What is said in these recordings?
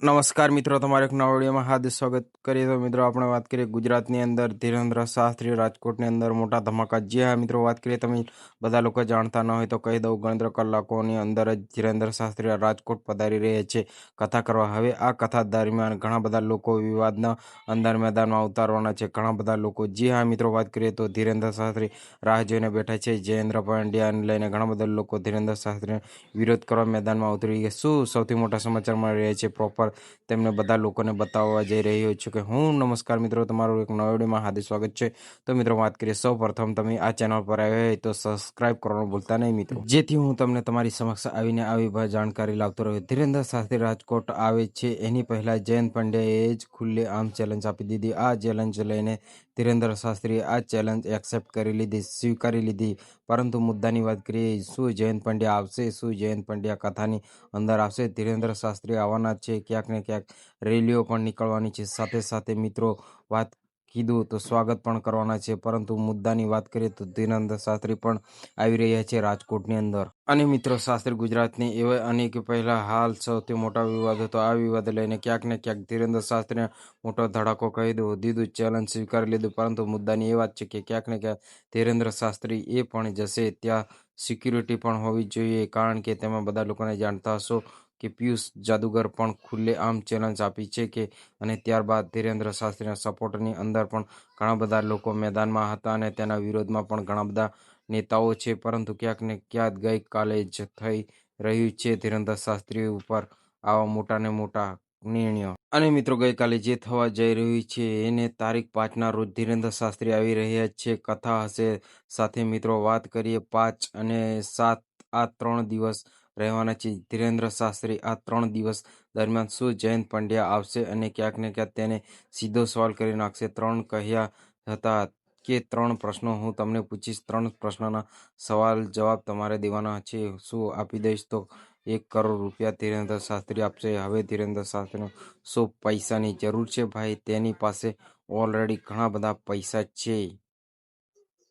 નમસ્કાર મિત્રો, તમારે એક નવા વિડીયોમાં હાર્દિક સ્વાગત કરીએ. તો મિત્રો આપણે વાત કરીએ ગુજરાતની અંદર ધીરેન્દ્ર શાસ્ત્રી રાજકોટની અંદર મોટા ધમાકા. જે હા મિત્રો, વાત કરીએ તમે બધા લોકો જાણતા ન હોય તો કહી દઉં, ગણતરી કલાકોની અંદર જ ધીરેન્દ્ર શાસ્ત્રી રાજકોટ પધારી રહ્યા છે કથા કરવા. હવે આ કથા દરમિયાન ઘણા બધા લોકો વિવાદના અંદર મેદાનમાં ઉતારવાના છે. ઘણા બધા લોકો, જી હા મિત્રો, વાત કરીએ તો ધીરેન્દ્ર શાસ્ત્રી રાહ જોઈને બેઠા છે. જયેન્દ્ર પંડ્યાને લઈને ઘણા બધા લોકો ધીરેન્દ્ર શાસ્ત્રીને વિરોધ કરવા મેદાનમાં ઉતરી ગયા. શું સૌથી મોટા સમાચાર મળી રહ્યા છે પ્રોપર તેમને બધા લોકોને બતાવવા જઈ રહ્યો છું કે હું. નમસ્કાર મિત્રો, તમારું એક નવા વિડીયોમાં હાર્દિક સ્વાગત છે. તો મિત્રો વાત કરીએ, સૌ પ્રથમ તમે આ ચેનલ પર આવ્યા હોય તો સબસ્ક્રાઇબ કરવાનું ભૂલતા નહીં મિત્રો, જેથી હું તમને તમારી સમક્ષ આવીને આવી જાણકારી લાવતો રહ્યો. ધીરેન્દ્ર શાસ્ત્રી રાજકોટ આવે છે એની પહેલા જયંત પંડ્યાએ જ ખુલ્લે આમ ચેલેન્જ આપી દીધી. આ ચેલેન્જ લઈને ધીરેન્દ્ર શાસ્ત્રીએ આ ચેલેન્જ એક્સેપ્ટ કરી લીધી, સ્વીકારી લીધી. પરંતુ મુદ્દાની વાત કરીએ, શું જયંત પંડ્યા આવશે? શું જયંત પંડ્યા કથાની અંદર આવશે? ધીરેન્દ્ર શાસ્ત્રી આવવાના છે. ક્યાંક ને ક્યાંક રેલીઓ પણ નીકળવાની છે. સાથે સાથે મિત્રો વાત કીધું તો સ્વાગત પણ કરવાના છે. પરંતુ મુદ્દાની વાત કરીએ તો ધીરેન્દ્ર શાસ્ત્રી પણ આવી રહ્યા છે રાજકોટની અંદર. અને મિત્રો, શાસ્ત્રી ગુજરાતની એવા અનેક પહેલા હાલ સૌથી મોટા વિવાદ હતો. આ વિવાદ લઈને ક્યાંક ને ક્યાંક ધીરેન્દ્ર શાસ્ત્રીને મોટો ધડાકો કહી દીધું, ચેલેન્જ સ્વીકારી લીધું. પરંતુ મુદ્દાની એ વાત છે કે ક્યાંક ને ક્યાંક ધીરેન્દ્ર શાસ્ત્રી એ પણ જશે ત્યાં સિક્યુરિટી પણ હોવી જોઈએ. કારણ કે તેમાં બધા લોકોને જાણતા હશો કે પિયુષ જાદુગર પણ ખુલ્લે આમ ચેલેન્જ આપી છે કે, અને ત્યારબાદ ધીરેન્દ્ર શાસ્ત્રીના સપોર્ટની અંદર પણ ઘણા બધા લોકો મેદાનમાં હતા અને તેના વિરોધમાં પણ ઘણા બધા નેતાઓ છે. પરંતુ ક્યાંક ને ક્યાંક ગઈકાલે જ થઈ રહ્યું છે ધીરેન્દ્ર શાસ્ત્રી ઉપર આવા મોટા ને મોટા નિર્ણયો. અને મિત્રો, ગઈકાલે જે થવા જઈ રહ્યું છે એને તારીખ 5ના રોજ ધીરેન્દ્ર શાસ્ત્રી આવી રહ્યા છે. કથા હશે સાથે. મિત્રો વાત કરીએ 5 અને 7, આ 3 દિવસ રહેવાના છે ધીરેન્દ્ર શાસ્ત્રી. આ 3 દિવસ દરમિયાન શું જયંત પંડ્યા આવશે અને ક્યાંક ને ક્યાંક તેને સીધો સવાલ કરી નાખશે? 3 કહ્યા હતા કે 3 પ્રશ્નો હું તમને પૂછીશ, 3 પ્રશ્નોના સવાલ જવાબ તમારે દેવાના છે. શું આપી દઈશ તો 1 કરોડ રૂપિયા ધીરેન્દ્ર શાસ્ત્રી આપશે. હવે ધીરેન્દ્ર શાસ્ત્રીને શું પૈસાની જરૂર છે? ભાઈ, તેની પાસે ઓલરેડી ઘણા બધા પૈસા છે.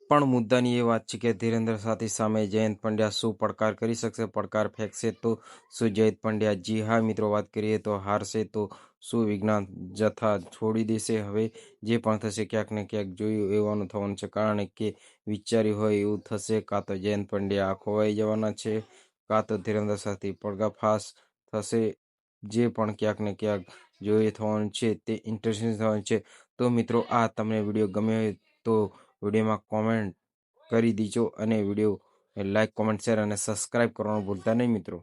પણ મુદ્દાની એ વાત છે કે ધીરેન્દ્ર શાસ્ત્રી સામે જયંત પંડ્યા શું પડકાર કરી શકશે? પડકાર ફેંકશે તો શું જયંત પંડ્યા, જી હા મિત્રો, વાત કરીએ તો હારશે તો શું વિજ્ઞાન જથ્થા છોડી દેશે? હવે જે પણ થશે ક્યાંક ને ક્યાંક જોયું એવાનું થવાનું છે. કારણ કે વિચાર્યું હોય એવું થશે. કાં તો જયંત પંડ્યા ખોવાઈ જવાના છે, કાં તો ધીરેન્દ્ર શાસ્ત્રી પર્દાફાશ થશે. જે પણ ક્યાંક ને ક્યાંક જોઈએ થવાનું છે તે ઇન્ટરેસ્ટિંગ થવાનું છે. તો મિત્રો, આ તમને વિડીયો ગમ્યો હોય તો વિડીયોમાં કોમેન્ટ કરી દીજો અને વિડીયો લાઈક, કોમેન્ટ, શેર અને સબસ્ક્રાઇબ કરવાનું ભૂલતા નહીં મિત્રો.